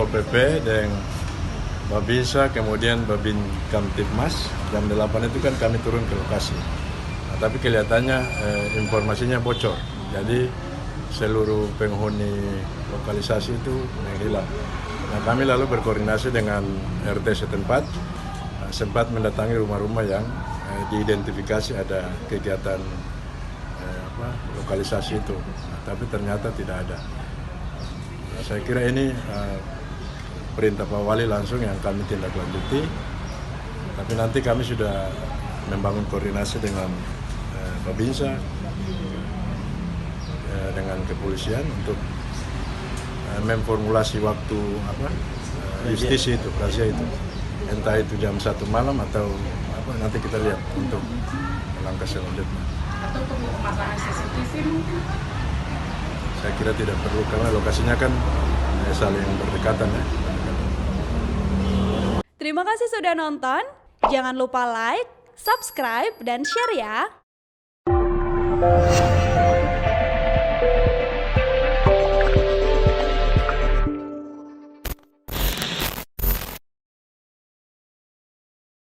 Pol PP dan Babinsa, kemudian Babin Kamtibmas. Jam 8 itu kan kami turun ke lokasi. Nah, tapi kelihatannya informasinya bocor. Jadi seluruh penghuni lokalisasi itu menghilang. Nah, kami lalu berkoordinasi dengan RT setempat, sempat mendatangi rumah-rumah yang diidentifikasi ada kegiatan lokalisasi itu. Nah, tapi ternyata tidak ada. Nah, saya kira ini perintah Pak Wali langsung yang kami tindak lanjuti. Tapi nanti kami sudah membangun koordinasi dengan Babinsa, dengan kepolisian untuk memformulasi waktu justisi itu, razia itu. Entah itu jam 1 malam atau nanti kita lihat untuk langkah selanjutnya. Atau untuk pemasangan CCTV mungkin? Saya kira tidak perlu karena lokasinya kan saling berdekatan ya. Terima kasih sudah nonton. Jangan lupa like, subscribe, dan share ya.